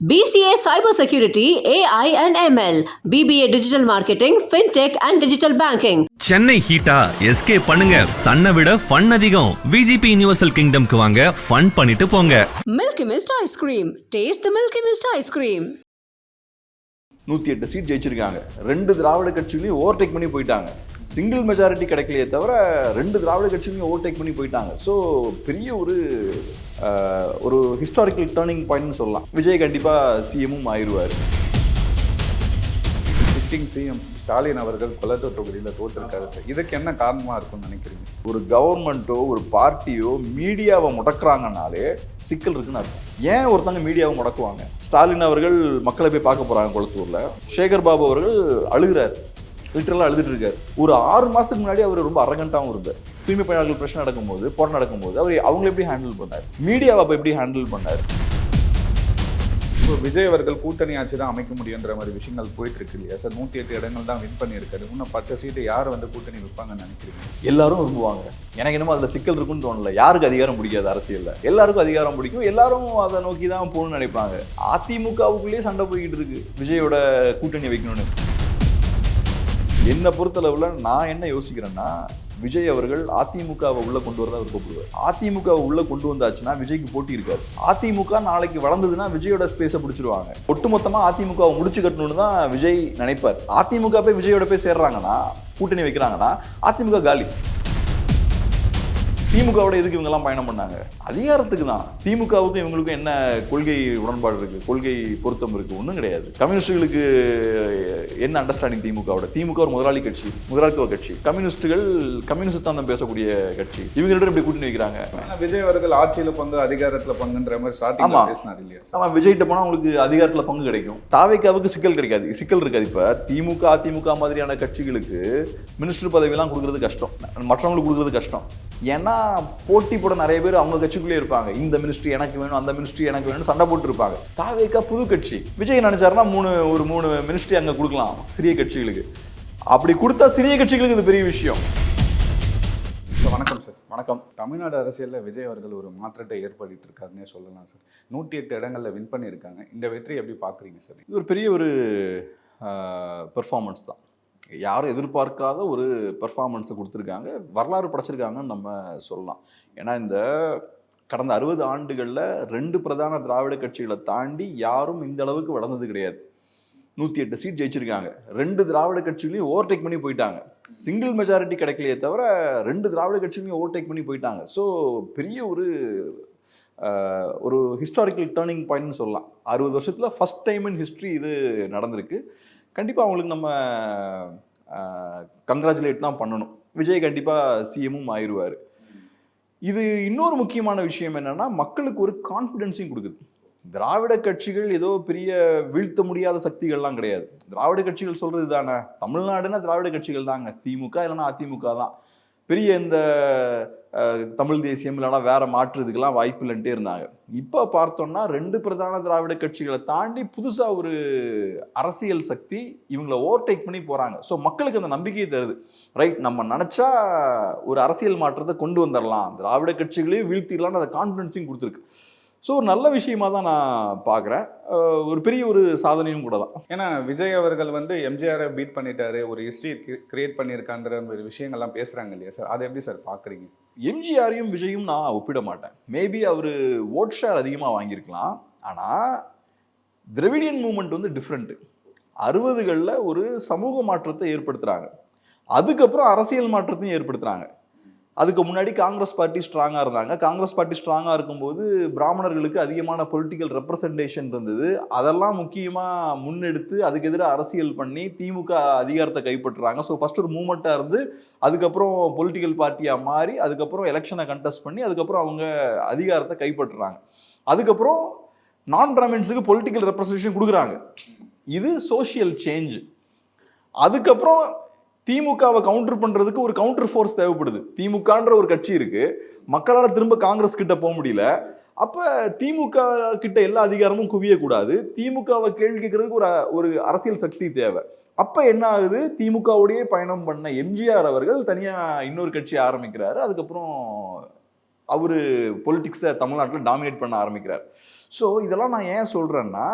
BCA Cyber Security, AI and ML, BBA Digital Marketing, FinTech and Digital Banking. Chennai ஹீட்டா escape பண்ணுங்க. சன்னை விட fun அதிகம். விஜிபி யுனிவர்சல் கிங்டம்க்கு வாங்க, ஃபன் பண்ணிட்டு போங்க. Milky Mist Ice Cream. Taste the Milky Mist Ice Cream. 108 seat ஜெயிச்சிருக்காங்க. 2 திராவிட கட்சிகளையும் ஓவர்டேக் பண்ணி போயிட்டாங்க. சிங்கிள் மெஜாரிட்டி கிடைக்கலையே தவிர 2 திராவிட கட்சிகளையும் ஓவர்டேக் பண்ணி போயிட்டாங்க. ஸோ பெரிய ஒரு ஹிஸ்டாரிக்கல் டேர்னிங் பாயிண்ட்னு சொல்லலாம். விஜய் கண்டிப்பாக சிஎம்மும் ஆயிடுவார். சிட்டிங் சிஎம் ஸ்டாலின் அவர்கள் கொளத்தூர் தொகுதியில் தோற்றிருக்காரு சார். இதுக்கு என்ன காரணமாக இருக்கும்னு நினைக்கிறீங்க? ஒரு கவர்மெண்ட்டோ ஒரு பார்ட்டியோ மீடியாவை முடக்கிறாங்கனாலே சிக்கல் இருக்குன்னு அர்த்தம். ஏன் ஒருத்தங்க மீடியாவை முடக்குவாங்க? ஸ்டாலின் அவர்கள் மக்களை போய் பார்க்க போகிறாங்க கொளத்தூரில். சேகர் பாபு அவர்கள் அழுகிறார், லிட்டரலாக அழுதுட்டு இருக்காரு. ஒரு 6 மாதத்துக்கு முன்னாடி அவர் ரொம்ப அரகண்டாகவும் இருந்தார். தூய்மை பணியாளர்கள் பிரச்சனை நடக்கும்போது, போராட்டம் நடக்கும்போது அவங்களை எப்படி ஹேண்டில் பண்ணார்? மீடியாவை அப்போ எப்படி ஹேண்டில் பண்ணார்? இப்போ விஜய் அவர்கள் கூட்டணி ஆட்சி தான் அமைக்க முடியுன்ற மாதிரி விஷயங்கள் போயிட்டு இருக்கு இல்லையா சார்? 108 இடங்கள் தான் வின் பண்ணியிருக்காரு. இன்னும் 10 சீட்டு யார் வந்து கூட்டணி வைப்பாங்கன்னு நினைக்கிறீங்க? எல்லாரும் விரும்புவாங்க. எனக்கு என்னமோ அதில் சிக்கல் இருக்குன்னு தோணல. யாருக்கு அதிகாரம் பிடிக்காது அரசியலில்? எல்லாருக்கும் அதிகாரம் பிடிக்கும். எல்லாரும் அதை நோக்கி தான் போகணும்னு நினைப்பாங்க. அதிமுகவுக்குள்ளேயே சண்டை போய்கிட்டு இருக்கு விஜயோட கூட்டணி வைக்கணும்னு. என்னை பொறுத்தளவில் நான் என்ன யோசிக்கிறேன்னா, விஜய் அவர்கள் அதிமுகவை உள்ள கொண்டு வரதான் விருப்பப்படுவார். அதிமுகவை உள்ள கொண்டு வந்தாச்சுன்னா விஜய்க்கு போட்டி இருக்காது. அதிமுக நாளைக்கு வளர்ந்ததுன்னா விஜயோட ஸ்பேஸை பிடிச்சிருவாங்க. ஒட்டுமொத்தமா அதிமுகவை முடிச்சு கட்டணும்னு தான் விஜய் நினைப்பார். அதிமுக போய் விஜயோட போய் சேர்றாங்கன்னா, கூட்டணி வைக்கிறாங்கன்னா அதிமுக காலி. திமுகவோட எதுக்கு இவங்கெல்லாம் பயணம் பண்ணாங்க? அதிகாரத்துக்கு தான். திமுகவுக்கும் இவங்களுக்கும் என்ன கொள்கை உடன்பாடு இருக்கு? கொள்கை பொருத்தம் இருக்கு? ஒன்றும் கிடையாது. கம்யூனிஸ்டுகளுக்கு என்ன அண்டர்ஸ்டாண்டிங்? திமுக ஒரு முதலாளி கட்சி, முதலாளித்துவ கட்சி. கம்யூனிஸ்டுகள் கம்யூனிஸ்ட் பேசக்கூடிய கட்சி. இவங்க ரெண்டு எப்படி கூட்டணி வைக்கிறாங்க? விஜய் அவர்கள் ஆட்சியில பங்கு, அதிகாரத்துல பங்குன்ற மாதிரி ஸ்டார்டிங் பேசினார் இல்லையா? ஆமா, விஜய்கிட்ட போனா உங்களுக்கு அதிகாரத்துல பங்கு கிடைக்கும். தாவேக்காவுக்கு சிக்கல் கிடைக்காது, சிக்கல் இருக்காது. இப்ப திமுக அதிமுக மாதிரியான கட்சிகளுக்கு மினிஸ்டர் பதவியெல்லாம் கொடுக்கறது கஷ்டம், மற்றவங்களுக்கு கொடுக்கறது கஷ்டம். ஏன்னா போட்டி போட நிறைய பேர் அவங்க கட்சிக்குள்ளே இருப்பாங்க. இந்த மினிஸ்ட்ரி எனக்கு வேணும், அந்த மினிஸ்ட்ரி எனக்கு வேணும், சண்டை போட்டு இருப்பாங்க. தாவேக்கா புது கட்சி. விஜய் நினைச்சாருன்னா 3 மினிஸ்ட்ரி அங்க கொடுக்கலாம் சிறிய கட்சிகளுக்கு. அப்படி கொடுத்தா சிறிய கட்சிகளுக்கு இது பெரிய விஷயம். வணக்கம் சார். வணக்கம். தமிழ்நாடு அரசியலில் விஜய் அவர்கள் ஒரு மாற்றத்தை ஏற்படுத்திட்டு இருக்காருன்னே சொல்லலாம் சார். 108 இடங்கள்ல வின் பண்ணியிருக்காங்க. இந்த வெற்றி எப்படி பாக்குறீங்க சார்? இது ஒரு பெரிய பெர்ஃபார்மன்ஸ் தான். யாரும் எதிர்பார்க்காத ஒரு பெர்ஃபார்மன்ஸை கொடுத்துருக்காங்க. வரலாறு படைச்சிருக்காங்கன்னு நம்ம சொல்லலாம். ஏன்னா இந்த கடந்த 60 ஆண்டுகளில் 2 பிரதான திராவிட கட்சிகளை தாண்டி யாரும் இந்த அளவுக்கு வளர்ந்தது கிடையாது. 108 சீட் ஜெயிச்சிருக்காங்க. 2 திராவிட கட்சிகளையும் ஓவர்டேக் பண்ணி போயிட்டாங்க. சிங்கிள் மெஜாரிட்டி கிடைக்கலையே தவிர 2 திராவிட கட்சிகளையும் ஓவர்டேக் பண்ணி போயிட்டாங்க. ஸோ பெரிய ஒரு ஹிஸ்டாரிக்கல் டேர்னிங் பாயிண்ட்னு சொல்லலாம். 60 வருஷத்தில் ஃபர்ஸ்ட் டைம் இன் ஹிஸ்ட்ரி இது நடந்திருக்கு. கண்டிப்பாக அவங்களுக்கு நம்ம கங்க்ராச்சுலேட் தான் பண்ணணும். விஜய் கண்டிப்பாக சிஎம்மும் ஆயிடுவார். இது இன்னொரு முக்கியமான விஷயம் என்னன்னா, மக்களுக்கு ஒரு கான்ஃபிடென்ஸையும் கொடுக்குது. திராவிட கட்சிகள் ஏதோ பெரிய வீழ்த்த முடியாத சக்திகள்லாம் கிடையாது. திராவிட கட்சிகள் சொல்றது தானே, தமிழ்நாடுன்னா திராவிட கட்சிகள் தாங்க, திமுக இல்லைன்னா அதிமுக தான். பெரிய இந்த தமிழ் தேசியம் இல்லைனா வேற மாற்றுறதுக்கெல்லாம் வாய்ப்பு இல்லைன்ட்டே இருந்தாங்க. இப்போ பார்த்தோம்னா 2 பிரதான திராவிட கட்சிகளை தாண்டி புதுசா ஒரு அரசியல் சக்தி இவங்களை ஓவர்டேக் பண்ணி போறாங்க. ஸோ மக்களுக்கு அந்த நம்பிக்கையை தருது. ரைட், நம்ம நினைச்சா ஒரு அரசியல் மாற்றத்தை கொண்டு வந்துடலாம், திராவிட கட்சிகளையும் வீழ்த்திடலாம்னு அந்த கான்ஃபிடன்ஸையும் கொடுத்துருக்கு. ஸோ ஒரு நல்ல விஷயமா தான் நான் பார்க்குறேன். ஒரு பெரிய சாதனையும் கூட தான். ஏன்னா விஜய் அவர்கள் எம்ஜிஆரை பீட் பண்ணிட்டாரு, ஒரு ஹிஸ்ட்ரி கிரியேட் பண்ணியிருக்கான்ற ஒரு விஷயங்கள்லாம் பேசுகிறாங்க இல்லையா சார்? அதை எப்படி சார் பார்க்குறீங்க? எம்ஜிஆரையும் விஜயும் நான் ஒப்பிட மாட்டேன். மேபி அவர் ஓட் ஷேர் அதிகமாக வாங்கியிருக்கலாம். ஆனால் திராவிடியன் மூமெண்ட் டிஃப்ரெண்ட்டு. 60களில் ஒரு சமூக மாற்றத்தை ஏற்படுத்துகிறாங்க, அதுக்கப்புறம் அரசியல் மாற்றத்தையும் ஏற்படுத்துகிறாங்க. அதுக்கு முன்னாடி காங்கிரஸ் பார்ட்டி ஸ்ட்ராங்காக இருந்தாங்க. காங்கிரஸ் பார்ட்டி ஸ்ட்ராங்காக இருக்கும்போது பிராமணர்களுக்கு அதிகமான பொலிட்டிக்கல் ரெப்ரசன்டேஷன் இருந்தது. அதெல்லாம் முக்கியமாக முன்னெடுத்து அதுக்கு எதிராக அரசியல் பண்ணி திமுக அதிகாரத்தை கைப்பற்றுறாங்க. ஸோ ஃபர்ஸ்ட் ஒரு மூமெண்ட்டாக இருந்து அதுக்கப்புறம் பொலிட்டிக்கல் பார்ட்டியாக மாறி அதுக்கப்புறம் எலெக்ஷனை கண்டெஸ்ட் பண்ணி அதுக்கப்புறம் அவங்க அதிகாரத்தை கைப்பற்றுறாங்க. அதுக்கப்புறம் நான் பிராமின்ஸுக்கு பொலிட்டிக்கல் ரெப்ரசன்டேஷன் கொடுக்குறாங்க. இது சோஷியல் சேஞ்ச். அதுக்கப்புறம் திமுகவை கவுண்டர் பண்றதுக்கு ஒரு கவுண்டர் ஃபோர்ஸ் தேவைப்படுது. திமுகன்ற ஒரு கட்சி இருக்கு, மக்களால் திரும்ப காங்கிரஸ் கிட்ட போக முடியல. அப்ப திமுக கிட்ட எல்லா அதிகாரமும் குவியக்கூடாது, திமுகவை கேள்வி கேட்கறதுக்கு ஒரு அரசியல் சக்தி தேவை. அப்ப என்ன ஆகுது, திமுகவுடைய பயணம் பண்ண எம்ஜிஆர் அவர்கள் தனியா இன்னொரு கட்சி ஆரம்பிக்கிறாரு. அதுக்கப்புறம் அவரு பொலிட்டிக்ஸை தமிழ்நாட்டில் டாமினேட் பண்ண ஆரம்பிக்கிறார். ஸோ இதெல்லாம் நான் ஏன் சொல்றேன்னா,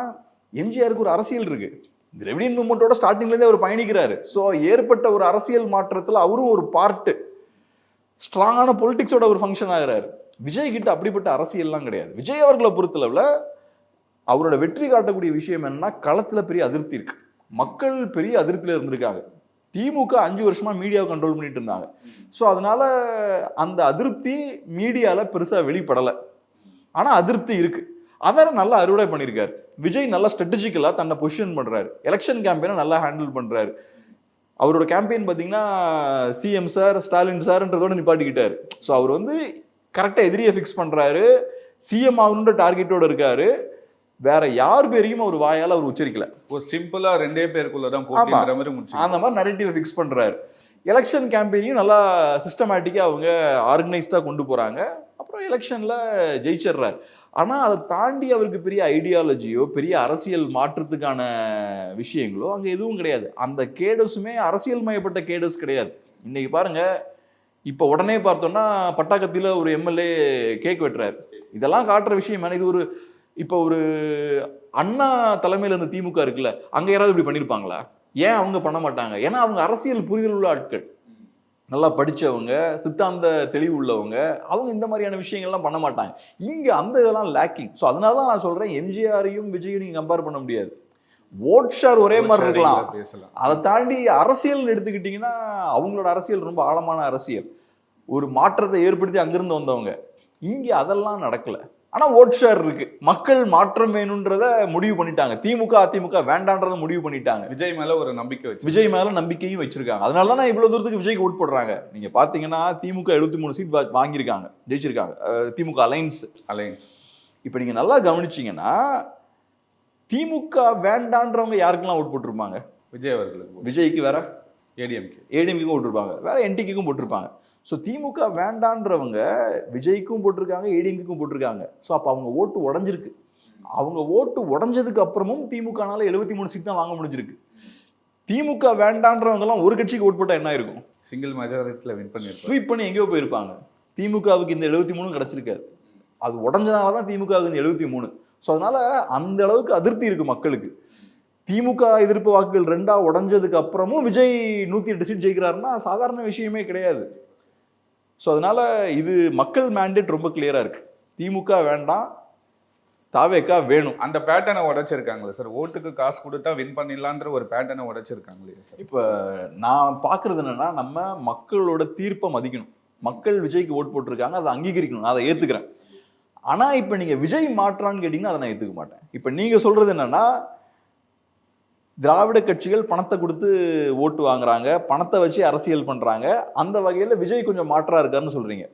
எம்ஜிஆருக்கு ஒரு அரசியல் இருக்கு. திராவிடியன் மூவ்மெண்ட்டோட ஸ்டார்டிங்லேருந்தே அவர் பயணிக்கிறாரு. ஸோ ஏற்பட்ட ஒரு அரசியல் மாற்றத்தில் அவரும் ஒரு பார்ட்டு, ஸ்ட்ராங்கான பொலிட்டிக்ஸோட ஒரு ஃபங்க்ஷன் ஆகிறாரு. விஜய் கிட்ட அப்படிப்பட்ட அரசியல்லாம் கிடையாது. விஜய் அவர்களை பொறுத்தளவில் அவரோட வெற்றி காட்டக்கூடிய விஷயம் என்னன்னா, களத்தில் பெரிய அதிருப்தி இருக்கு. மக்கள் பெரிய அதிருப்தியில் இருந்திருக்காங்க. திமுக 5 வருஷமா மீடியாவை கண்ட்ரோல் பண்ணிட்டு இருந்தாங்க. ஸோ அதனால அந்த அதிருப்தி மீடியாவில் பெருசாக வெளிப்படலை. ஆனால் அதிருப்தி இருக்கு. அதை நல்லா அறுவடை பண்ணியிருக்காரு. விஜய் நல்லா ஸ்ட்ராட்டஜிக்கலாக தன்னை பொசிஷன் பண்ணுறாரு. எலெக்ஷன் கேம்பெயினை நல்லா ஹேண்டில் பண்ணுறாரு. அவரோட கேம்பெயின் பார்த்தீங்கன்னா சிஎம் சார், ஸ்டாலின் சார்ன்றதோட நிப்பாட்டிக்கிட்டாரு. ஸோ அவர் வந்து கரெக்டாக எதிரியை ஃபிக்ஸ் பண்ணுறாரு. சிஎம் ஆகணுன்ற டார்கெட்டோட இருக்காரு. வேற யார் பேரையும் அவர் வாயால் அவர் உச்சரிக்கல. ஒரு சிம்பிளா 2 பேருக்குள்ளதான் போட்டிங்கிற மாதிரி முடிச்சு அந்த மாதிரி நரேட்டிவை ஃபிக்ஸ் பண்றாரு. எலெக்ஷன் கேம்பெயினையும் நல்லா சிஸ்டமேட்டிக்காக அவங்க ஆர்கனைஸ்டாக கொண்டு போறாங்க. அப்புறம் எலெக்ஷன்ல ஜெயிச்சிடுறாரு. ஆனால் அதை தாண்டி அவருக்கு பெரிய ஐடியாலஜியோ பெரிய அரசியல் மாற்றத்துக்கான விஷயங்களோ அங்கே எதுவும் கிடையாது. அந்த கேடஸுமே அரசியல் மயப்பட்ட கேடஸ் கிடையாது. இன்னைக்கு பாருங்க, இப்போ உடனே பார்த்தோம்னா பட்டாக்கத்தியில் ஒரு எம்எல்ஏ கேக் வெட்டுறாரு. இதெல்லாம் காட்டுற விஷயம் இது ஒரு இப்போ ஒரு அண்ணா தலைமையில் இருந்த திமுக இருக்குல்ல, அங்கே யாராவது இப்படி பண்ணியிருப்பாங்களா? ஏன் அவங்க பண்ண மாட்டாங்க? ஏன்னா அவங்க அரசியல் புரிதல் உள்ள ஆட்கள், நல்லா படித்தவங்க, சித்தாந்த தெளிவு உள்ளவங்க, அவங்க இந்த மாதிரியான விஷயங்கள்லாம் பண்ண மாட்டாங்க. இங்கே அந்த இதெல்லாம் லேக்கிங். ஸோ அதனால தான் நான் சொல்கிறேன், எம்ஜிஆரையும் விஜயும் நீங்கள் கம்பேர் பண்ண முடியாது. ஓட் ஷேர் ஒரே மாதிரி இருக்கலாம். அதை தாண்டி அரசியல் எடுத்துக்கிட்டிங்கன்னா அவங்களோட அரசியல் ரொம்ப ஆழமான அரசியல், ஒரு மாற்றத்தை ஏற்படுத்தி அங்கிருந்து வந்தவங்க. இங்கே அதெல்லாம் நடக்கலை. ஆனால் ஓட் ஷேர் இருக்கு. மக்கள் மாற்றம் வேணுன்றத முடிவு பண்ணிட்டாங்க. திமுக அதிமுக வேண்டான்றத முடிவு பண்ணிட்டாங்க. விஜய் மேல ஒரு நம்பிக்கை வச்சு, விஜய் மேல நம்பிக்கையும் வச்சிருக்காங்க. அதனால தான் இவ்வளவு தூரத்துக்கு விஜய்க்கு ஓட் போடுறாங்க. நீங்க பாத்தீங்கன்னா திமுக 73 சீட் வாங்கியிருக்காங்க, ஜெயிச்சிருக்காங்க. திமுக அலைன்ஸ். இப்ப நீங்க நல்லா கவனிச்சீங்கன்னா திமுக வேண்டான்றவங்க யாருக்கெல்லாம் ஓட் போட்டிருப்பாங்க? விஜய் அவர்களுக்கு. விஜய்க்கு வேற ஏடிஎம்கேக்கும் போட்டிருப்பாங்க, வேற என்டிக்கும் போட்டிருப்பாங்க. ஸோ திமுக வேண்டான்றவங்க விஜய்க்கும் போட்டிருக்காங்க, ஏடிஎம்கேக்கும் போட்டிருக்காங்க. ஸோ அப்போ அவங்க ஓட்டு உடஞ்சிருக்கு. அவங்க ஓட்டு உடஞ்சதுக்கு அப்புறமும் திமுகனால 73 சீட் தான் வாங்க முடிஞ்சிருக்கு. திமுக வேண்டான்றவங்க எல்லாம் ஒரு கட்சிக்கு ஓட் போட்டா என்ன இருக்கும்? சிங்கிள் மெஜாரிட்டியில் வின் பண்ணி ஸ்வீப் பண்ணி எங்கேயோ போயிருப்பாங்க. திமுகவுக்கு இந்த 73 கிடைச்சிருக்காது. அது உடஞ்சனால தான் திமுகவுக்கு இந்த 73. ஸோ அதனால அந்த அளவுக்கு அதிருப்தி இருக்கு மக்களுக்கு. திமுக எதிர்ப்பு வாக்குகள் 2ஆ உடஞ்சதுக்கு அப்புறமும் விஜய் 108 சீட் ஜெயிக்கிறாருன்னா சாதாரண விஷயமே கிடையாது. ஸோ அதனால இது மக்கள் மேண்டேட் ரொம்ப கிளியரா இருக்கு. திமுக வேண்டாம், தாவேகா வேணும். அந்த பேட்டர்னை உடைச்சிருக்காங்களே சார், ஓட்டுக்கு காசு கொடுத்தா வின் பண்ணிடலான்ற ஒரு பேட்டர்னை உடைச்சிருக்காங்களே சார். இப்போ நான் பார்க்கறது என்னன்னா, நம்ம மக்களோட தீர்ப்பை மதிக்கணும். மக்கள் விஜய்க்கு ஓட் போட்டிருக்காங்க, அதை அங்கீகரிக்கணும், நான் அதை ஏத்துக்கிறேன். ஆனா இப்ப நீங்க விஜய் மாற்றான்னு கேட்டீங்கன்னா அதை நான் ஏத்துக்க மாட்டேன். இப்ப நீங்க சொல்றது என்னன்னா, திராவிட கட்சிகள் பணத்தை கொடுத்து ஓட்டு வாங்குறாங்க, பணத்தை வச்சு அரசியல் பண்றாங்க, அந்த வகையில விஜய் கொஞ்சம் மாற்றா இருக்காருன்னு சொல்றீங்க.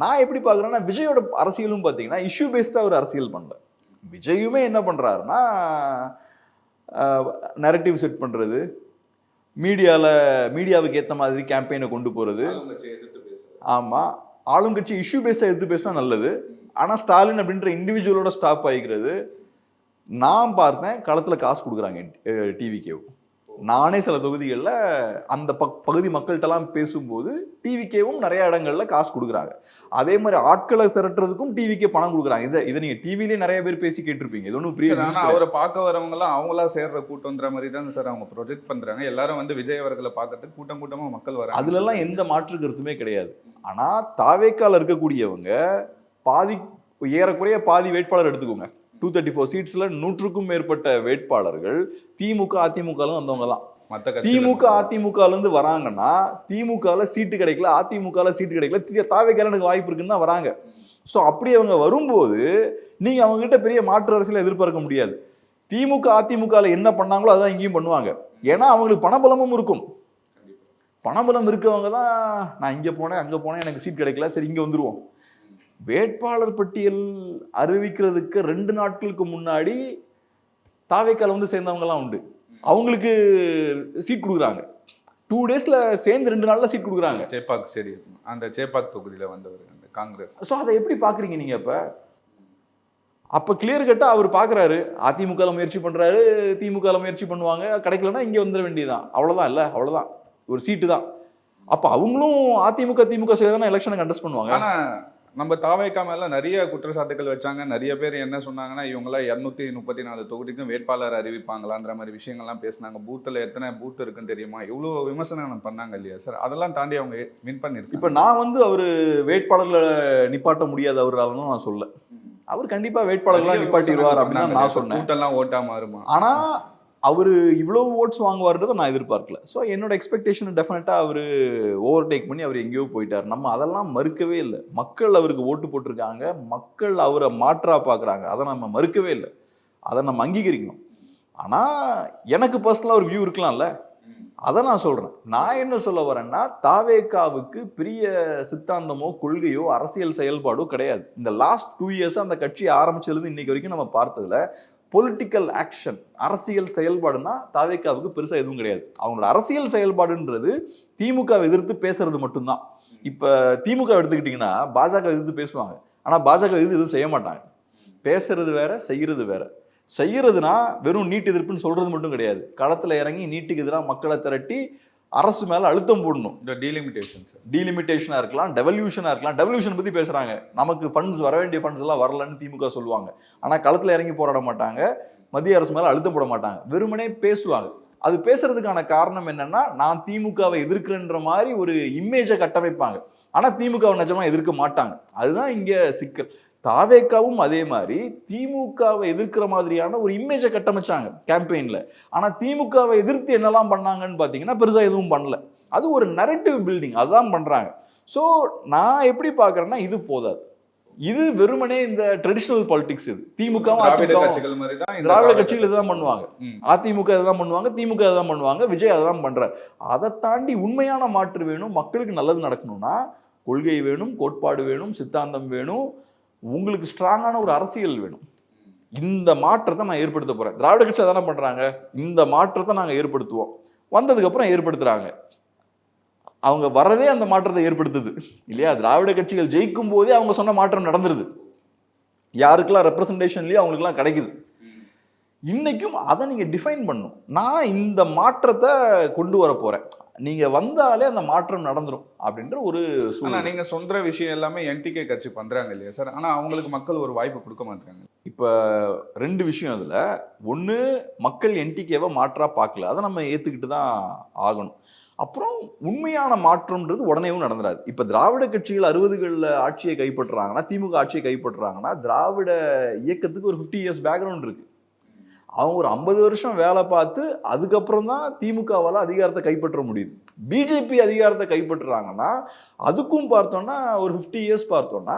நான் எப்படி பாக்குறேன்னா, விஜயோட அரசியலும் பாத்தீங்கன்னா இஷ்யூ பேஸ்டா ஒரு அரசியல் பண்ணல. விஜயுமே என்ன பண்றாருன்னா, நரேட்டிவ் செட் பண்றது, மீடியாவுக்கு ஏற்ற மாதிரி கேம்பெயினை கொண்டு போறது. ஆமா, ஆளும் கட்சி இஷ்யூ பேஸ்டா எடுத்து பேசினா நல்லது. ஆனா ஸ்டாலின் அப்படின்ற இண்டிவிஜுவலோட ஸ்டாப் ஆகிக்கிறது. நான் பார்த்தேன், களத்தில் காசு கொடுக்குறாங்க டிவிகேவும். நானே சில தொகுதிகளில் அந்த பகுதி மக்கள்கிட்டலாம் பேசும்போது டிவிகேவும் நிறைய இடங்கள்ல காசு கொடுக்குறாங்க. அதே மாதிரி ஆட்களை திரட்டுறதுக்கும் டிவிகே பணம் கொடுக்குறாங்க. இதை நீங்க டிவிலே நிறைய பேர் பேசி கேட்டிருப்பீங்க. இது ஒன்றும் பிரிய. ஆனால் அவரை பார்க்க வரவங்க எல்லாம் அவங்களா சேர்ற கூட்டம்ன்ற மாதிரி தான் சார் அவங்க ப்ரொஜெக்ட் பண்றாங்க. எல்லாரும் வந்து விஜய் அவர்களை பார்க்கறதுக்கு கூட்டமா மக்கள் வராங்க. அதுலலாம் எந்த மாற்று கருத்துமே கிடையாது. ஆனா தாவேக்கால இருக்கக்கூடியவங்க ஏறக்குறைய பாதி வேட்பாளர் எடுத்துக்கோங்க. 234 சீட்ஸ்ல 100க்கும் மேற்பட்ட வேட்பாளர்கள் திமுக அதிமுக வந்தவங்க தான். திமுக அதிமுக இருந்து வராங்கன்னா திமுக சீட்டு கிடைக்கல, அதிமுக சீட்டு கிடைக்கல, தாவேக்கால எனக்கு வாய்ப்பு இருக்குன்னு தான் வராங்க. ஸோ அப்படி அவங்க வரும்போது நீங்க அவங்க கிட்ட பெரிய மாற்று அரசியலை எதிர்பார்க்க முடியாது. திமுக அதிமுக என்ன பண்ணாங்களோ அதான் இங்கேயும் பண்ணுவாங்க. ஏன்னா அவங்களுக்கு பணபலமும் இருக்கும். பணபலம் இருக்கவங்க தான், நான் இங்க போனேன் அங்க போனேன் எனக்கு சீட் கிடைக்கல, சரி இங்க வந்துருவோம். வேட்பாளர் பட்டியல் அறிவிக்கிறதுக்கு 2 நாட்களுக்கு முன்னாடி தாவேக்கால சேர்ந்தவங்க எல்லாம் உண்டு. அவங்களுக்கு சீட் கொடுக்குறாங்க. 2 டேஸ்ல சேர்ந்து 2 நாள்ல சீட் கொடுக்குறாங்க. சேப்பாக் ஸ்டேடியம், அந்த சேப்பாக் தொகுதியில வந்தவர் அந்த காங்கிரஸ். ஸோ அதை எப்படி பாக்குறீங்க நீங்க? அப்ப கிளியர் கட்டா அவர் பாக்குறாரு, அதிமுக முயற்சி பண்றாரு, திமுக முயற்சி பண்ணுவாங்க, கிடைக்கலன்னா இங்க வந்துட வேண்டியதுதான். அவ்வளவுதான். இல்ல அவ்வளவுதான், ஒரு சீட்டு தான். அப்ப அவங்களும் அதிமுக திமுக சேர்ந்து எலெக்ஷனை கண்டெஸ்ட் பண்ணுவாங்க. ஆனா நம்ம தாவேகா மேல நிறைய குற்றச்சாட்டுகள் வச்சாங்க. நிறைய பேர் என்ன சொன்னாங்கன்னா, இவங்களாம் 234 தொகுதிக்கும் வேட்பாளர் அறிவிப்பாங்களான்ற மாதிரி விஷயங்கள்லாம் பேசினாங்க. பூத்தில் எத்தனை பூத் இருக்குன்னு தெரியுமா? இவ்வளோ விமர்சனம் பண்ணாங்க இல்லையா சார்? அதெல்லாம் தாண்டி அவங்க வின் பண்ணிருக்கு. இப்போ நான் வந்து அவர் வேட்பாளர்களை நிப்பாட்ட முடியாது அவராலும் நான் சொல்ல. அவர் கண்டிப்பா வேட்பாளர்களாக நிப்பாட்டிடுவார் அப்படின்னு நான் சொன்னேன். கூட்டெல்லாம் ஓட்டா மாறுமா? ஆனா அவரு இவ்வளவு ஓட்ஸ் வாங்குவார்ன்றதை நான் எதிர்பார்க்கல. ஸோ என்னோட எக்ஸ்பெக்டேஷன் டெஃபினட்டா அவரு ஓவர்டேக் பண்ணி அவர் எங்கேயோ போயிட்டார். நம்ம அதெல்லாம் மறுக்கவே இல்லை. மக்கள் அவருக்கு ஓட்டு போட்டிருக்காங்க, மக்கள் அவரை மாற்றா பார்க்குறாங்க, அதை நம்ம மறுக்கவே இல்லை, அதை நம்ம அங்கீகரிக்கணும். ஆனா எனக்கு பர்சனலா ஒரு வியூ இருக்கலாம்ல, அதை நான் சொல்றேன். நான் என்ன சொல்ல வரேன்னா, தாவேகாவுக்கு பெரிய சித்தாந்தமோ கொள்கையோ அரசியல் செயல்பாடோ கிடையாது. இந்த லாஸ்ட் 2 இயர்ஸ் அந்த கட்சி ஆரம்பிச்சதுலேருந்து இன்னைக்கு வரைக்கும் நம்ம பார்த்ததுல பொலிட்டிக்கல் ஆக்ஷன், அரசியல் செயல்பாடுனா தாவேகாவுக்கு பெருசா எதுவும் கிடையாது. அவங்களோட அரசியல் செயல்பாடுன்றது திமுக எதிர்த்து பேசுறது மட்டும்தான். இப்ப திமுக எடுத்துக்கிட்டீங்கன்னா பாஜக எதிர்த்து பேசுவாங்க, ஆனா பாஜக எதிர்த்து எதுவும் செய்ய மாட்டாங்க. பேசுறது வேற, செய்யறது வேற. செய்யறதுனா வெறும் நீட் எதிர்ப்புன்னு சொல்றது மட்டும் கிடையாது. களத்துல இறங்கி நீட்டுக்கு எதிராக மக்களை திரட்டி அரசு மேல அழுத்தம் போடணும். இந்த டீலிமிட்டேஷனா இருக்கலாம், டெவல்யூஷனா இருக்கலாம். டெவல்யூஷன் பத்தி பேசுறாங்க, நமக்கு ஃபண்ட்ஸ் வர வேண்டிய ஃபண்ட்ஸ் எல்லாம் வரலன்னு திமுக சொல்லுவாங்க. ஆனா களத்துல இறங்கி போராட மாட்டாங்க, மத்திய அரசு மேல அழுத்தம் போட மாட்டாங்க, வெறுமனே பேசுவாங்க. அது பேசுறதுக்கான காரணம் என்னன்னா, நான் திமுகவை எதிர்க்கிறேன்ற மாதிரி ஒரு இமேஜை கட்டமைப்பாங்க. ஆனா திமுகவை நிஜமா எதிர்க்க மாட்டாங்க. அதுதான் இங்க சிக்கல். தாவேகாவும் அதே மாதிரி திமுகவை எதிர்க்கிற மாதிரியான ஒரு இமேஜை கட்டமைச்சாங்க கேம்பெயின்ல. ஆனா திமுகவை எதிர்த்து என்னெல்லாம் பண்ணாங்கன்னு பாத்தீங்கன்னா பெருசா எதுவும் பண்ணல. அது ஒரு நரேட்டிவ் பில்டிங், அதுதான் பண்றாங்க. சோ நான் எப்படி பாக்குறேன்னா, இது போதாது. இது வெறுமனே இந்த ட்ரெடிஷனல் பாலிடிக்ஸ். இது திமுக திராவிட கட்சிகள் இதுதான் பண்ணுவாங்க, அதிமுக இதுதான் பண்ணுவாங்க, திமுக இதுதான் பண்ணுவாங்க, விஜய் அதான் பண்றாரு. அதை தாண்டி உண்மையான மாற்று வேணும், மக்களுக்கு நல்லது நடக்கணும்னா கொள்கை வேணும், கோட்பாடு வேணும், சித்தாந்தம் வேணும், உங்களுக்கு ஸ்ட்ராங்கான ஒரு அரசியல் வேணும். இந்த மாற்றத்தை நான் ஏற்படுத்த போறேன். திராவிட கட்சி அதானே பண்றாங்க. இந்த மாற்றத்தை நாங்க ஏற்படுத்துவோம். வந்ததுக்கு அப்புறம் ஏற்படுத்துறாங்க. அவங்க வரதே அந்த மாற்றத்தை ஏற்படுத்துது இல்லையா? திராவிட கட்சிகள் ஜெயிக்கும் போதே அவங்க சொன்ன மாற்றம் நடந்துருது. யாருக்கெல்லாம் ரெப்ரசன்டேஷன்லயே அவங்களுக்குலாம் கிடைக்குது. இன்னைக்கும் அதை நீங்க டிஃபைன் பண்ணும். நான் இந்த மாற்றத்தை கொண்டு வர போறேன், நீங்க வந்தாலே அந்த மாற்றம் நடந்துரும் அப்படின்ற ஒரு சூழ்நிலை. நீங்க சொல்ற விஷயம் எல்லாமே என்டிகே கட்சி பண்றாங்க இல்லையா சார்? ஆனா அவங்களுக்கு மக்கள் ஒரு வாய்ப்பு கொடுக்க மாட்டாங்க. இப்ப 2 விஷயம் அதுல. ஒண்ணு, மக்கள் என்டிகேவை மாற்றா பார்க்கல, அதை நம்ம ஏத்துக்கிட்டு தான் ஆகணும். அப்புறம் உண்மையான மாற்றம்ன்றது உடனேவும் நடந்துடாது. இப்ப திராவிட கட்சிகள் 60களில் ஆட்சியை கைப்பற்றுறாங்கன்னா, திமுக ஆட்சியை கைப்பற்றுறாங்கன்னா, திராவிட இயக்கத்துக்கு ஒரு 50 இயர்ஸ் பேக்ரவுண்ட் இருக்கு. அவங்க ஒரு 50 வருஷம் வேலை பார்த்து அதுக்கப்புறம் தான் திமுகவால் அதிகாரத்தை கைப்பற்ற முடியுது. பிஜேபி அதிகாரத்தை கைப்பற்றுறாங்கன்னா அதுக்கும் பார்த்தோம்னா ஒரு 50 இயர்ஸ் பார்த்தோம்னா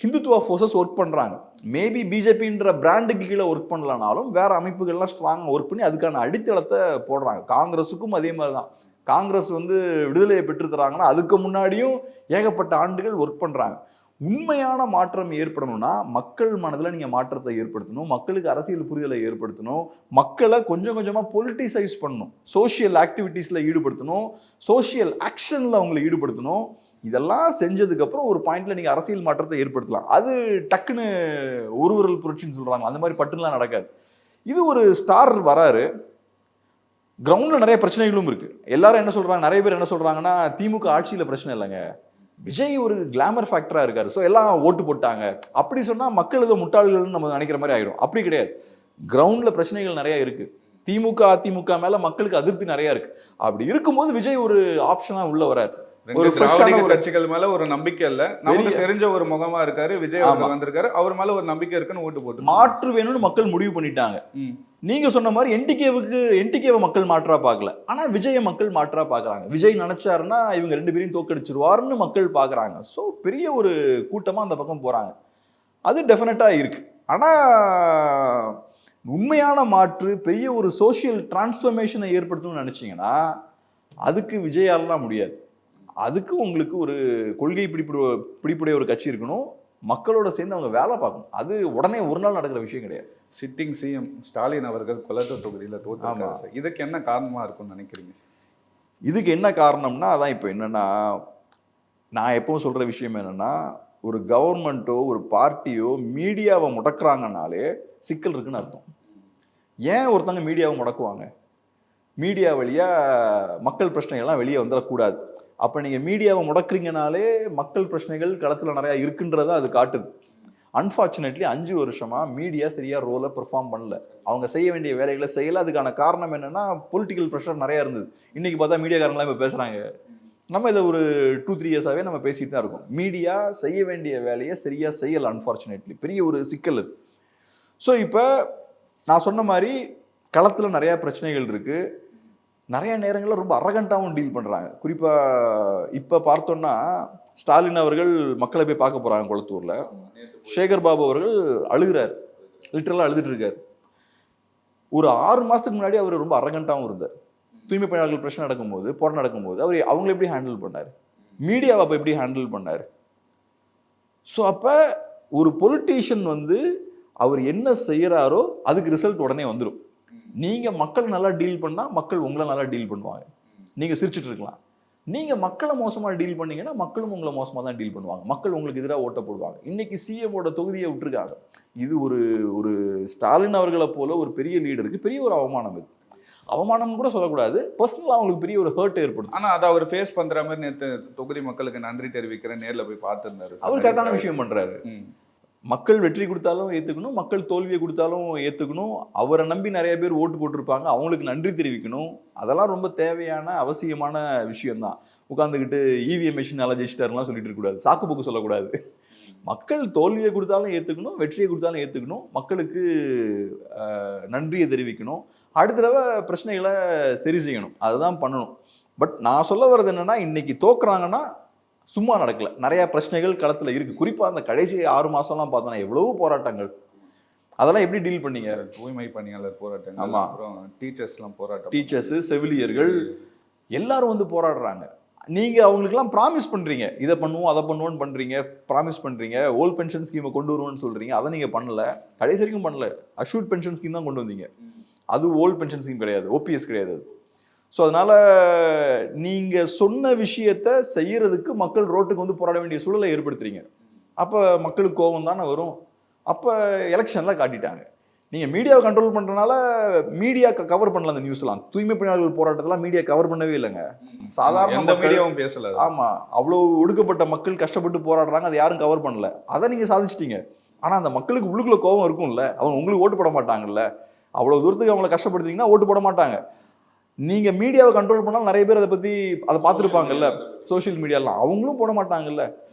ஹிந்துத்துவா ஃபோர்ஸஸ் ஒர்க் பண்ணுறாங்க. மேபி பிஜேபின்ற பிராண்டுக்கு கீழே ஒர்க் பண்ணலனாலும் வேற அமைப்புகள்லாம் ஸ்ட்ராங்காக ஒர்க் பண்ணி அதுக்கான அடித்தளத்தை போடுறாங்க. காங்கிரஸுக்கும் அதே மாதிரி தான். காங்கிரஸ் விடுதலையை பெற்று தராங்கன்னா அதுக்கு முன்னாடியும் ஏகப்பட்ட ஆண்டுகள் ஒர்க் பண்ணுறாங்க. உண்மையான மாற்றம் ஏற்படணும்னா மக்கள் மனதில் நீங்கள் மாற்றத்தை ஏற்படுத்தணும், மக்களுக்கு அரசியல் புரிதலை ஏற்படுத்தணும், மக்களை கொஞ்சம் கொஞ்சமாக பொலிட்டிசைஸ் பண்ணணும், சோஷியல் ஆக்டிவிட்டீஸில் ஈடுபடுத்தணும், சோஷியல் ஆக்ஷனில் அவங்களை ஈடுபடுத்தணும். இதெல்லாம் செஞ்சதுக்கப்புறம் ஒரு பாயிண்ட்ல நீங்கள் அரசியல் மாற்றத்தை ஏற்படுத்தலாம். அது டக்குன்னு ஒரு விரல் புரட்சின்னு சொல்கிறாங்க, அந்த மாதிரி பட்டுலாம் நடக்காது. இது ஒரு ஸ்டார் வராரு, கிரவுண்டில் நிறைய பிரச்சனைகளும் இருக்குது. எல்லாரும் என்ன சொல்கிறாங்க, நிறைய பேர் என்ன சொல்கிறாங்கன்னா, திமுக ஆட்சியில் பிரச்சனை இல்லைங்க, விஜய் ஒரு கிளாமர் ஃபேக்டரா இருக்காரு, ஸோ எல்லாம் ஓட்டு போட்டாங்க. அப்படி சொன்னா மக்கள் ஏதோ முட்டாள்கள்னு நம்ம நினைக்கிற மாதிரி ஆயிடும். அப்படி கிடையாது. கிரவுண்ட்ல பிரச்சனைகள் நிறைய இருக்கு. திமுக அதிமுக மேல மக்களுக்கு அதிருப்தி நிறைய இருக்கு. அப்படி இருக்கும்போது விஜய் ஒரு ஆப்ஷனா உள்ள வராரு. ஒரு கட்சிகள் மேல ஒரு நம்பிக்கை இல்ல, நமக்கு தெரிஞ்ச ஒரு முகமா இருக்காரு விஜய் அவர்கள் வந்திருக்காரு, அவர் மேல ஒரு நம்பிக்கை இருக்குன்னு ஓட்டு போட்டு மாற்று வேணும்னு மக்கள் முடிவு பண்ணிட்டாங்க. நீங்க சொன்ன மாதிரி என்டிகேவை மக்கள் மாற்றா பார்க்கல, ஆனா விஜய மக்கள் மாற்றா பாக்குறாங்க. விஜய் நினைச்சாருன்னா இவங்க 2 பேரையும் தோக்கடிச்சிருவாருன்னு மக்கள் பாக்குறாங்க. ஸோ பெரிய ஒரு கூட்டமா அந்த பக்கம் போறாங்க. அது டெஃபினட்டா இருக்கு. ஆனா உண்மையான மாற்று, பெரிய ஒரு சோசியல் டிரான்ஸ்ஃபர்மேஷனை ஏற்படுத்தணும்னு நினைச்சீங்கன்னா அதுக்கு விஜயாலாம் முடியாது. அதுக்கு உங்களுக்கு ஒரு கொள்கை பிடிப்புடைய ஒரு கட்சி இருக்கணும், மக்களோட சேர்ந்து அவங்க வேலை பார்க்கணும். அது உடனே ஒரு நாள் நடக்கிற விஷயம் கிடையாது. சிட்டிங் சிஎம் ஸ்டாலின் அவர்கள் கொளத்தூர் தொகுதியில் தோற்றாங்க. இதுக்கு என்ன காரணமா இருக்கும்னு நினைக்கிறீங்க? இதுக்கு என்ன காரணம்னா, அதான் இப்போ என்னன்னா, நான் எப்பவும் சொல்ற விஷயம் என்னன்னா, ஒரு கவர்மெண்ட்டோ ஒரு பார்ட்டியோ மீடியாவை முடக்குறாங்கனாலே சிக்கல் இருக்குன்னு அர்த்தம். ஏன் ஒருத்தங்க மீடியாவை முடக்குவாங்க? மீடியா வழியா மக்கள் பிரச்சனைகள்லாம் வெளியே வந்துடக்கூடாது. அப்போ நீங்கள் மீடியாவை முடக்குறீங்கனாலே மக்கள் பிரச்சனைகள் களத்தில் நிறையா இருக்குன்றதை அது காட்டுது. அன்ஃபார்ச்சுனேட்லி 5 வருஷமா மீடியா சரியா ரோலை பெர்ஃபார்ம் பண்ணல. அவங்க செய்ய வேண்டிய வேலைகளை செய்யல. அதுக்கான காரணம் என்னன்னா பொலிட்டிக்கல் ப்ரெஷர் நிறையா இருந்தது. இன்னைக்கு பார்த்தா மீடியாக்காரங்களாம் இப்போ பேசுகிறாங்க. நம்ம இதை ஒரு 2-3 இயர்ஸாகவே நம்ம பேசிட்டு தான் இருக்கோம். மீடியா செய்ய வேண்டிய வேலையை சரியா செய்யலை. அன்ஃபார்ச்சுனேட்லி பெரிய ஒரு சிக்கல் அது. ஸோ இப்போ நான் சொன்ன மாதிரி களத்தில் நிறையா பிரச்சனைகள் இருக்குது. நிறைய நேரங்களில் ரொம்ப அரகண்டாகவும் டீல் பண்ணுறாங்க. குறிப்பாக இப்போ பார்த்தோன்னா ஸ்டாலின் அவர்கள் மக்களை போய் பார்க்க போகிறாங்க கொளத்தூரில். சேகர் பாபு அவர்கள் அழுகிறார், லிட்டரலாக அழுதுட்டு இருக்கார். ஒரு 6 மாதத்துக்கு முன்னாடி அவர் ரொம்ப அரகண்டாகவும் இருந்தார். தூய்மை பணியாளர்கள் பிரச்சனை நடக்கும்போது, போராட்டம் நடக்கும்போது அவர் அவங்களை எப்படி ஹேண்டில் பண்ணார், மீடியாவை அப்போ எப்படி ஹேண்டில் பண்ணார். ஸோ அப்போ ஒரு பொலிட்டீஷியன் வந்து அவர் என்ன செய்கிறாரோ அதுக்கு ரிசல்ட் உடனே வந்துடும். நீங்கள் மக்கள் நல்லா டீல் பண்ணால் மக்கள் உங்களை நல்லா டீல் பண்ணுவாங்க. நீங்கள் சிரிச்சுட்டு இருக்கலாம். நீங்கள் மக்களை மோசமாக டீல் பண்ணீங்கன்னா மக்களும் உங்களை மோசமாக தான் டீல் பண்ணுவாங்க. மக்கள் உங்களுக்கு எதிராக ஓட்ட போடுவாங்க. இன்னைக்கு சிஎமோட தொகுதியை விட்டுருக்காங்க. இது ஒரு ஒரு ஸ்டாலின் அவர்களை போல ஒரு பெரிய லீடருக்கு பெரிய ஒரு அவமானம். இது அவமானம் கூட சொல்லக்கூடாது, பர்சனலாக அவங்களுக்கு பெரிய ஒரு ஹர்ட் ஏற்படும். ஆனால் அதை அவர் ஃபேஸ் பண்ணுற மாதிரி நேற்று தொகுதி மக்களுக்கு நன்றி தெரிவிக்கிறேன் நேரில் போய் பார்த்துருந்தாரு. அவர் கரெக்டான விஷயம் பண்ணுறாரு. மக்கள் வெற்றி கொடுத்தாலும் ஏற்றுக்கணும், மக்கள் தோல்வியை கொடுத்தாலும் ஏற்றுக்கணும். அவரை நம்பி நிறைய பேர் ஓட்டு போட்டிருப்பாங்க, அவங்களுக்கு நன்றி தெரிவிக்கணும். அதெல்லாம் ரொம்ப தேவையான அவசியமான விஷயம்தான். உட்காந்துக்கிட்டு இவிஎம் மிஷின் நல்லா ஜெயிச்சிட்டாருலாம் சொல்லிட்டு இருக்கக்கூடாது, சாக்கு போக்கு சொல்லக்கூடாது. மக்கள் தோல்வியை கொடுத்தாலும் ஏற்றுக்கணும், வெற்றியை கொடுத்தாலும் ஏற்றுக்கணும், மக்களுக்கு நன்றியை தெரிவிக்கணும், அடுத்த தடவை பிரச்சனைகளை சரி செய்யணும். அதுதான் பண்ணணும். பட் நான் சொல்ல வர்றது என்னன்னா, இன்னைக்கு தோக்குறாங்கன்னா சும்மா நடக்கல. நிறைய பிரச்சனைகள் களத்தில் இருக்கு. குறிப்பாக அந்த கடைசி 6 மாசம்லாம் பார்த்தோன்னா எவ்வளவு போராட்டங்கள், அதெல்லாம் எப்படி டீல் பண்ணீங்க? தூய்மை பணியாளர் போராட்டங்கள், ஆமா, அப்புறம் டீச்சர்ஸ்லாம் போராட்டம், டீச்சர்ஸ், செவிலியர்கள் எல்லாரும் வந்து போராடுறாங்க. நீங்க அவங்களுக்குலாம் ப்ராமிஸ் பண்றீங்க, இதை பண்ணுவோம் அதை பண்ணுவோன்னு பண்றீங்க, ப்ராமிஸ் பண்றீங்க, ஓல்ட் பென்ஷன் ஸ்கீமை கொண்டு வருவோம்னு சொல்றீங்க. அதை நீங்க பண்ணல, கடைசி வரைக்கும் பண்ணல. அஷ்யூர்ட் பென்ஷன் ஸ்கீம் தான் கொண்டு வந்தீங்க. அது ஓல்ட் பென்ஷன் ஸ்கீம் கிடையாது, ஓபிஎஸ் கிடையாது. ஸோ அதனால நீங்க சொன்ன விஷயத்த செய்யறதுக்கு மக்கள் ரோட்டுக்கு வந்து போராட வேண்டிய சூழலை ஏற்படுத்துறீங்க. அப்போ மக்களுக்கு கோபம் தானே வரும். அப்போ எலெக்ஷன்ல காட்டிட்டாங்க. நீங்க மீடியாவை கண்ட்ரோல் பண்றதுனால மீடியா கவர் பண்ணல. அந்த நியூஸ்லாம் தூய்மை பணியாளர்கள் போராட்டத்தெல்லாம் மீடியா கவர் பண்ணவே இல்லைங்க. சாதாரண மீடியாவும் பேசல. ஆமா, அவ்வளவு ஒடுக்கப்பட்ட மக்கள் கஷ்டப்பட்டு போராடுறாங்க, அதை யாரும் கவர் பண்ணல. அதை நீங்க சாதிச்சிட்டீங்க. ஆனா அந்த மக்களுக்கு உள்ளுக்குள்ள கோபம் இருக்கும்ல, அவங்க உங்களுக்கு ஓட்டு போட மாட்டாங்கல்ல. அவ்வளவு தூரத்துக்கு அவங்களை கஷ்டப்படுத்தீங்கன்னா ஓட்டு போட மாட்டாங்க. நீங்க மீடியாவை கண்ட்ரோல் பண்ணாலும் நிறைய பேர் அதை பார்த்துருப்பாங்கல்ல, சோசியல் மீடியாலாம், அவங்களும் போட மாட்டாங்கல்ல.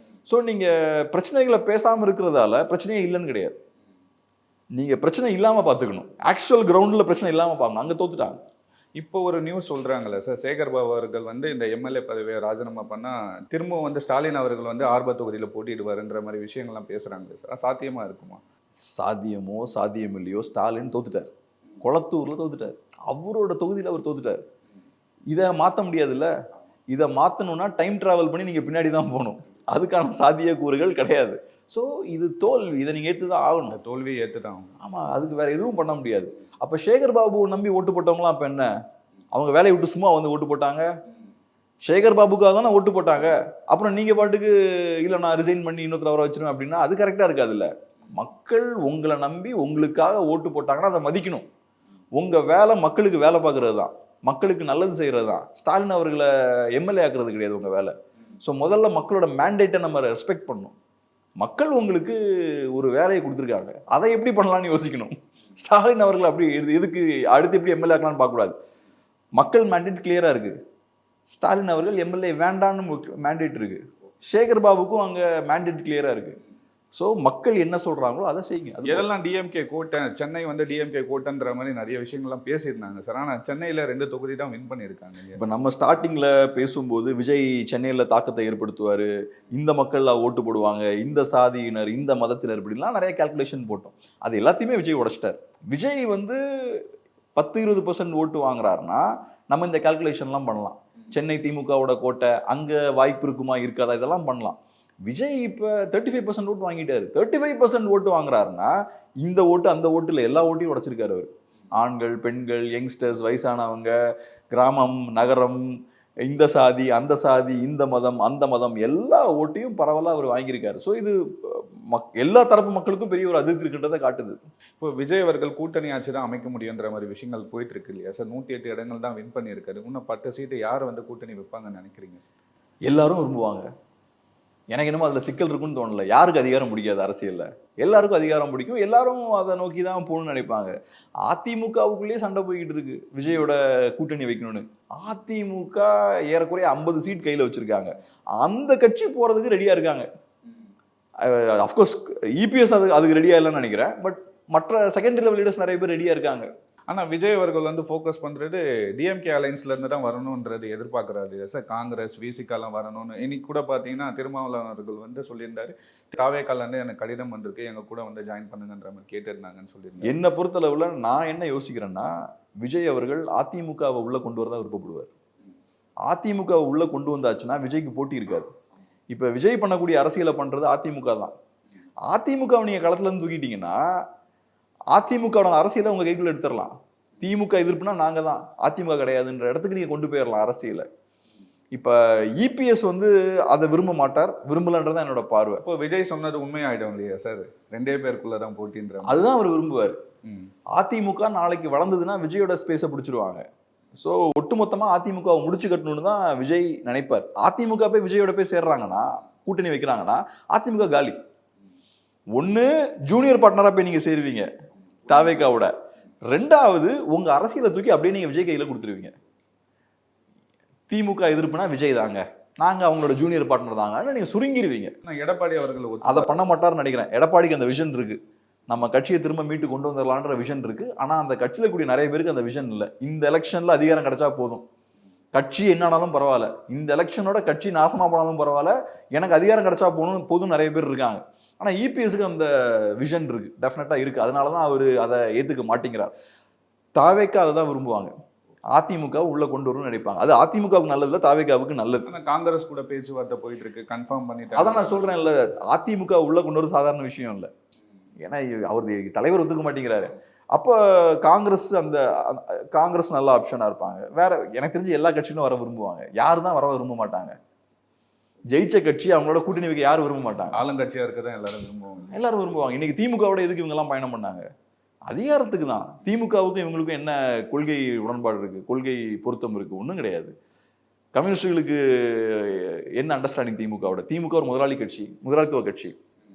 ஸோ நீங்க பிரச்சனைகளை பேசாம இருக்கிறதால பிரச்சனையே இல்லைன்னு கிடையாது. நீங்க பிரச்சனை இல்லாம பார்த்துக்கணும். ஆக்சுவல் கிரவுண்ட்ல பிரச்சனை இல்லாம பார்க்கணும். அங்க தோத்துட்டாங்க. இப்போ ஒரு நியூஸ் சொல்றாங்கல்ல சார், சேகர் பாபு அவர்கள் வந்து இந்த எம்எல்ஏ பதவியை ராஜினாமா பண்ணா திரும்பவும் வந்து ஸ்டாலின் அவர்கள் வந்து ஆர்பா தொகுதியில் போட்டிடுவாருன்ற மாதிரி விஷயங்கள்லாம் பேசுறாங்களே சார், சாத்தியமா இருக்குமா? சாத்தியமோ சாத்தியம் இல்லையோ, ஸ்டாலின் தோத்துட்டார். கொளத்தூர்ல தோத்துட்டார். அவரோட தொகுதியில் அவர் தோத்துட்டார். இதை மாற்ற முடியாதுல்ல. இதை மாற்றணும்னா டைம் டிராவல் பண்ணி நீங்க பின்னாடி தான் போகணும். அதுக்கான சாத்திய கூறுகள் கிடையாது. ஸோ இது தோல்வி, இதை நீங்க ஏற்றுதான் ஆகணும். தோல்வியை ஏற்றுதான். ஆமா, அதுக்கு வேற எதுவும் பண்ண முடியாது. அப்ப சேகர் பாபு நம்பி ஓட்டு போட்டவங்களாம் அப்ப என்ன, அவங்க வேலையை விட்டு சும்மா வந்து ஓட்டு போட்டாங்க? சேகர் பாபுக்காக தானே ஓட்டு போட்டாங்க. அப்புறம் நீங்க பாட்டுக்கு இல்லை நான் ரிசைன் பண்ணி இன்னொருத்தர வர வச்சிருவேன் அப்படின்னா அது கரெக்டா இருக்காதுல்ல. மக்கள் உங்களை நம்பி உங்களுக்காக ஓட்டு போட்டாங்கன்னா அதை மதிக்கணும். உங்க வேலை மக்களுக்கு வேலை பார்க்கறது தான், மக்களுக்கு நல்லது செய்யறது தான். ஸ்டாலின் அவர்களை எம்எல்ஏ ஆக்குறது கிடையாது உங்க வேலை. ஸோ முதல்ல மக்களோட மேண்டேட்டை நம்ம ரெஸ்பெக்ட் பண்ணணும். மக்கள் உங்களுக்கு ஒரு வேலையை கொடுத்துருக்காங்க, அதை எப்படி பண்ணலாம்னு யோசிக்கணும். ஸ்டாலின் அவர்கள் அப்படி எதுக்கு அடுத்து எப்படி எம்எல்ஏ ஆக்கலாம்னு பார்க்கக்கூடாது. மக்கள் மேண்டேட் கிளியரா இருக்கு. ஸ்டாலின் அவர்கள் எம்எல்ஏ வேண்டான்னு மேண்டேட் இருக்கு. சேகர் பாபுக்கும் அங்க மேண்டேட் கிளியரா இருக்கு. ஸோ மக்கள் என்ன சொல்றாங்களோ அதை செய்யுங்க. எதெல்லாம் டிஎம்கே கோட்டை, சென்னை வந்து டிஎம்கே கோட்டைன்ற மாதிரி நிறைய விஷயங்கள்லாம் பேசியிருந்தாங்க சார். ஆனால் சென்னையில் 2 தொகுதி தான் வின் பண்ணியிருக்காங்க. இப்போ நம்ம ஸ்டார்டிங்கில் பேசும்போது விஜய் சென்னையில் தாக்கத்தை ஏற்படுத்துவார், இந்த மக்கள் ஓட்டு போடுவாங்க, இந்த சாதியினர், இந்த மதத்தினர், இப்படிலாம் நிறைய கால்குலேஷன் போட்டோம். அது எல்லாத்தையுமே விஜய் உடைச்சிட்டார். விஜய் வந்து 10-20% ஓட்டு வாங்குறாருன்னா நம்ம இந்த கால்குலேஷன்லாம் பண்ணலாம். சென்னை திமுகவோட கோட்டை, அங்கே வாய்ப்பு இருக்குமா இருக்காதா, இதெல்லாம் பண்ணலாம். விஜய் இப்போ 35% ஓட்டு வாங்கிட்டாரு. 35% ஓட்டு வாங்குறாருன்னா இந்த ஓட்டு அந்த ஓட்டுல எல்லா ஓட்டையும் உடைச்சிருக்காரு அவர். ஆண்கள், பெண்கள், யங்ஸ்டர்ஸ், வயசானவங்க, கிராமம், நகரம், இந்த சாதி, அந்த சாதி, இந்த மதம், அந்த மதம், எல்லா ஓட்டையும் பரவலாக அவர் வாங்கியிருக்காரு. ஸோ இது எல்லா தரப்பு மக்களுக்கும் பெரிய ஒரு அதிருப்தி இருக்கின்றதை காட்டுது. இப்போ விஜய் அவர்கள் கூட்டணி ஆட்சி தான் அமைக்க முடியுன்ற மாதிரி விஷயங்கள் போயிட்டு இருக்கு இல்லையா சார்? 108 இடங்கள் தான் வின் பண்ணியிருக்காரு. இன்னும் 10 சீட்டு யார் வந்து கூட்டணி வைப்பாங்கன்னு நினைக்கிறீங்க சார்? எல்லாரும் விரும்புவாங்க. எனக்கு என்னமோ அதில் சிக்கல் இருக்குன்னு தோணல. யாருக்கு அதிகாரம் பிடிக்காது அரசியலில்? எல்லாருக்கும் அதிகாரம் பிடிக்கும். எல்லாரும் அதை நோக்கி தான் போகணும்னு நினைப்பாங்க. அதிமுகவுக்குள்ளேயே சண்டை போய்கிட்டு இருக்கு விஜயோட கூட்டணி வைக்கணும்னு. அதிமுக ஏறக்குறைய 50 சீட் கையில் வச்சிருக்காங்க. அந்த கட்சி போறதுக்கு ரெடியா இருக்காங்க. அஃப்கோர்ஸ் இபிஎஸ் அதுக்கு ரெடியா இல்லைன்னு நினைக்கிறேன். பட் மற்ற செகண்டரி லெவல் லீடர்ஸ் நிறைய பேர் ரெடியா இருக்காங்க. ஆனா விஜய் அவர்கள் வந்து ஃபோக்கஸ் பண்றது டிஎம்கே அலைன்ஸ்ல இருந்து தான் வரணும்ன்றது எதிர்பார்க்கறாரு சார். காங்கிரஸ் விசிகாலாம் வரணும்னு இன்னைக்கு கூட பாத்தீங்கன்னா திருமாவளவன் அவர்கள் வந்து சொல்லியிருந்தாரு, தாவேக்கால இருந்து எனக்கு கடிதம் வந்திருக்கு, எங்க கூட வந்து ஜாயின் பண்ணுங்கன்ற மாதிரி கேட்டிருந்தாங்கன்னு சொல்லியிருந்தாரு. என்னை பொறுத்தளவுல நான் என்ன யோசிக்கிறேன்னா, விஜய் அவர்கள் அதிமுகவை உள்ள கொண்டு வரதான் விருப்பப்படுவார். அதிமுகவை உள்ள கொண்டு வந்தாச்சுன்னா விஜய்க்கு போட்டி இருக்காது. இப்ப விஜய் பண்ணக்கூடிய அரசியலை பண்றது அதிமுக தான். அதிமுகவை நீங்க களத்துல இருந்து தூக்கிட்டீங்கன்னா அதிமுக அரசியலை உங்க கைக்குள்ள எடுத்துடலாம். திமுக எதிர்ப்புனா நாங்க தான், அதிமுக கிடையாதுன்ற இடத்துக்கு நீங்க கொண்டு போயிடலாம் அரசியலை. இப்ப இபிஎஸ் வந்து அதை விரும்ப மாட்டார், விரும்பலன்றதான் என்னோட பார்வை. இப்போ விஜய் சொன்னது உண்மையாயிடும் இல்லையா சார்? 2 பேருக்குள்ளதான் போட்டின்ற அதுதான் அவர் விரும்புவார். அதிமுக நாளைக்கு வளர்ந்ததுன்னா விஜயோட ஸ்பேஸை பிடிச்சிருவாங்க. ஸோ ஒட்டுமொத்தமா அதிமுகவை முடிச்சு கட்டணும்னு தான் விஜய் நினைப்பார். அதிமுக போய் விஜயோட போய் சேர்றாங்கன்னா, கூட்டணி வைக்கிறாங்கன்னா அதிமுக காலி. ஒன்னு ஜூனியர் பார்ட்னரா போய் நீங்க சேருவீங்க தாவேக்காவோட. 2வது உங்க அரசியலை தூக்கி அப்படியே நீங்க விஜய் கையில கொடுத்துருவீங்க. திமுக எதிர்ப்புனா விஜய் தாங்க, நாங்க அவங்களோட ஜூனியர் பார்ட்னர் தாங்க, நீங்க சுருங்கிருவீங்க. எடப்பாடி அவர்கள் அதை பண்ண மாட்டாருன்னு நினைக்கிறேன். எடப்பாடிக்கு அந்த விஷன் இருக்கு, நம்ம கட்சியை திரும்ப மீட்டு கொண்டு வந்துடலான்ற விஷன் இருக்கு. ஆனா அந்த கட்சியில கூடிய நிறைய பேருக்கு அந்த விஷன் இல்லை. இந்த எலெக்ஷன்ல அதிகாரம் கிடைச்சா போதும், கட்சி என்னானாலும் பரவாயில்ல, இந்த எலெக்ஷனோட கட்சி நாசமா போனாலும் பரவாயில்ல, எனக்கு அதிகாரம் கிடைச்சா போதும் நிறைய பேர் இருக்காங்க. ஆனா இபிஎஸ்க்கு அந்த விஷன் இருக்கு, டெஃபினட்டா இருக்கு. அதனாலதான் அவரு அதை ஏத்துக்க மாட்டேங்கிறார். தாவேக்கா அதை தான் விரும்புவாங்க, அதிமுக உள்ள கொண்டு வரும்னு நினைப்பாங்க. அது அதிமுகவுக்கு நல்லது இல்ல, தாவேக்காவுக்கு நல்லது. காங்கிரஸ் கூட பேச்சுவார்த்தை போயிட்டு இருக்கு, கன்ஃபார்ம் பண்ணிட்டு. அதான் நான் சொல்றேன் இல்ல, அதிமுக உள்ள கொண்டு வரது சாதாரண விஷயம் இல்ல. ஏன்னா அவர் தலைவர் ஒத்துக்க மாட்டேங்கிறாரு. அப்ப காங்கிரஸ் நல்ல ஆப்ஷனா இருப்பாங்க. வேற எனக்கு தெரிஞ்சு எல்லா கட்சியும் வர விரும்புவாங்க. யாரு தான் வர விரும்ப மாட்டாங்க? ஜெயிச்ச கட்சி அவங்களோட கூட்டணி வைக்க யாரும் விரும்ப மாட்டாங்க. ஆளுங்கட்சியா இருக்கதான் எல்லாரும் விரும்புவாங்க. இன்னைக்கு திமுகவோட எதுக்கு இவங்க எல்லாம் பயணம் பண்ணாங்க? அதிகாரத்துக்கு தான். திமுகவுக்கும் இவங்களுக்கும் என்ன கொள்கை உடன்பாடு இருக்கு, கொள்கை பொருத்தம் இருக்கு? ஒன்றும் கிடையாது. கம்யூனிஸ்டுகளுக்கு என்ன அண்டர்ஸ்டாண்டிங் திமுகவோட? திமுக ஒரு முதலாளி கட்சி, முதலாளித்துவ கட்சி.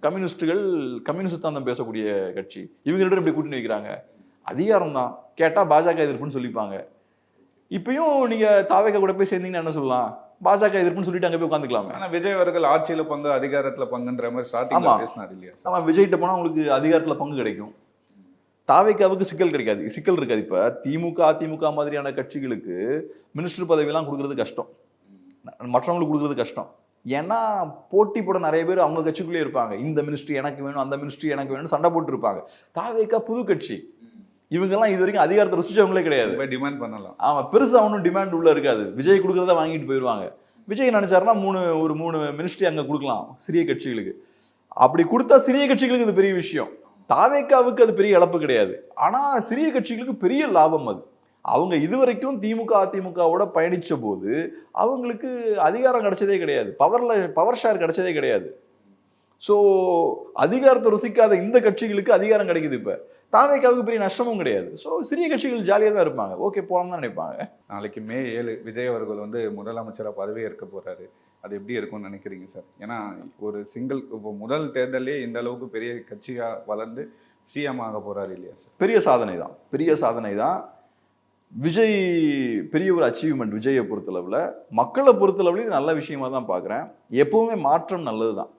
கம்யூனிஸ்டுகள் கம்யூனிஸ்ட் பேசக்கூடிய கட்சி. இவங்க ரெண்டு எப்படி கூட்டணி வைக்கிறாங்க? அதிகாரம் தான். கேட்டா பாஜக எதிர்ப்புன்னு சொல்லிப்பாங்க. இப்பயும் நீங்க தாவேக்கா கூட போய் சேர்ந்தீங்கன்னா என்ன சொல்லலாம்? பாஜக எதிர்ப்புன்னு சொல்லிட்டு அங்க போய் உட்காந்துக்கலாமே. ஆனா விஜய் அவர்கள் ஆட்சியில பங்கு, அதிகாரத்துல பங்குன்ற மாதிரி ஸ்டார்டிங்ல பேசினார் இல்லையா? ஆமா, விஜய்கிட்ட போனா உங்களுக்கு அதிகாரத்துல பங்கு கிடைக்கும். தாவேக்காவுக்கு சிக்கல் கிடைக்காது, சிக்கல் இருக்காது. இப்ப திமுக அதிமுக மாதிரியான கட்சிகளுக்கு மினிஸ்டர் பதவியெல்லாம் கொடுக்கறது கஷ்டம், மற்றவங்களுக்கு கொடுக்கறது கஷ்டம். ஏன்னா போட்டி போட நிறைய பேர் அவங்க கட்சிக்குள்ளே இருப்பாங்க. இந்த மினிஸ்ட்ரி எனக்கு வேணும், அந்த மினிஸ்ட்ரி எனக்கு வேணும்னு சண்டை போட்டு இருப்பாங்க. தாவேக்கா புது கட்சி, இவங்கெல்லாம் இது வரைக்கும் அதிகாரத்தை ருசிச்சவங்களே கிடையாது. டிமாண்ட் பண்ணலாம். ஆமா, பெருசா ஒன்றும் டிமாண்ட் உள்ள இருக்காது. விஜய் கொடுக்கறத வாங்கிட்டு போயிடுவாங்க. விஜய் நினைச்சாருன்னா ஒரு மூணு மினிஸ்ட்ரி அங்க கொடுக்கலாம் சிறிய கட்சிகளுக்கு. அப்படி கொடுத்தா சிறிய கட்சிகளுக்கு இது பெரிய விஷயம். தாவேக்காவுக்கு அது பெரிய இழப்பு கிடையாது. ஆனா சிறிய கட்சிகளுக்கு பெரிய லாபம் அது. அவங்க இதுவரைக்கும் திமுக அதிமுகவோட பயணிச்ச போது அவங்களுக்கு அதிகாரம் கிடைச்சதே கிடையாது, பவர் ஷேர் கிடைச்சதே கிடையாது. ஸோ அதிகாரத்தை ருசிக்காத இந்த கட்சிகளுக்கு அதிகாரம் கிடைக்குது. இப்ப தாவேக்காவுக்கு பெரிய நஷ்டமும் கிடையாது. ஸோ சிறிய கட்சிகள் ஜாலியாக தான் இருப்பாங்க, ஓகே போகலாம் தான் நினைப்பாங்க. நாளைக்கு May 7 விஜய் அவர்கள் வந்து முதலமைச்சராக பதவி ஏற்க போறாரு. அது எப்படி இருக்கும்னு நினைக்கிறீங்க சார்? ஏன்னா ஒரு இப்போ முதல் தேர்தலே இந்த அளவுக்கு பெரிய கட்சியா வளர்ந்து சிஎம் ஆக போறாரு இல்லையா சார்? பெரிய சாதனை தான், பெரிய சாதனை தான். விஜய் பெரிய ஒரு அச்சீவ்மெண்ட். விஜயை பொறுத்தளவுல, மக்களை பொறுத்தளவுல இது நல்ல விஷயமா தான் பார்க்குறேன். எப்பவுமே மாற்றம் நல்லது தான்.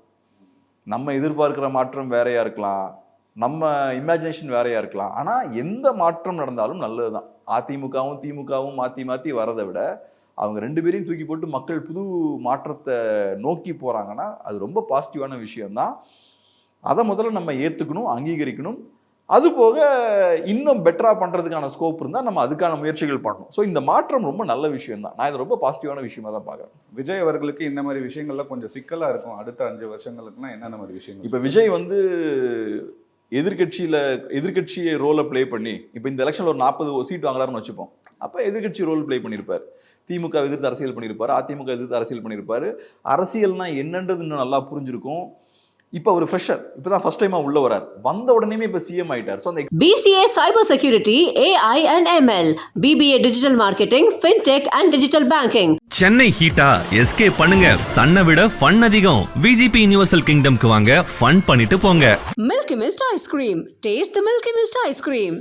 நம்ம எதிர்பார்க்கிற மாற்றம் வேறையா இருக்கலாம், நம்ம இமேஜினேஷன் வேறையா இருக்கலாம். ஆனா எந்த மாற்றம் நடந்தாலும் நல்லதுதான். அதிமுகவும் திமுகவும் மாத்தி மாத்தி வரதை விட அவங்க 2 பேரையும் தூக்கி போட்டு மக்கள் புது மாற்றத்தை நோக்கி போறாங்கன்னா அது ரொம்ப பாசிட்டிவான விஷயம்தான். அதை முதல்ல நம்ம ஏத்துக்கணும், அங்கீகரிக்கணும். அது போக இன்னும் பெட்டரா பண்றதுக்கான ஸ்கோப் இருந்தா நம்ம அதுக்கான முயற்சிகள் பண்ணணும். ஸோ இந்த மாற்றம் ரொம்ப நல்ல விஷயம் தான். நான் இது ரொம்ப பாசிட்டிவான விஷயமா தான் பார்க்குறேன். விஜய் அவர்களுக்கு இந்த மாதிரி விஷயங்கள்லாம் கொஞ்சம் சிக்கலா இருக்கும் அடுத்த 5 வருஷங்களுக்குன்னா என்னென்ன மாதிரி விஷயங்கள்? இப்ப விஜய் வந்து எதிர்கட்சியை ரோலை பிளே பண்ணி, இப்போ இந்த எலெக்ஷன்ல ஒரு 40 சீட் வாங்கலாம்னு வச்சுப்போம். அப்ப எதிர்கட்சி ரோல் பிளே பண்ணியிருப்பார். திமுக எதிர்த்து அரசியல் பண்ணியிருப்பாரு, அதிமுக எதிர்த்து அரசியல் பண்ணியிருப்பாரு. அரசியல்னா என்னன்றது இன்னும் நல்லா புரிஞ்சிருக்கும். இப்போ அவர் ஃப்ரெஷர், இப்போ தான் ஃபர்ஸ்ட் டைமாக உள்ள வரார், வந்த உடனே இப்போ சிஎம் ஆயிட்டார். ஸோ அந்த BCA Cyber Security, AI and ML, BBA Digital Marketing, FinTech and Digital Banking. Chennai ஹீட்டா எஸ்கேப் பண்ணுங்க. சன்னை விட ஃபன் அதிகம். விஜிபி யுனிவர்சல் கிங்டம்க்கு வாங்க, ஃபன் பண்ணிட்டு போங்க. Milky Mist Ice Cream. Taste the Milky Mist Ice Cream.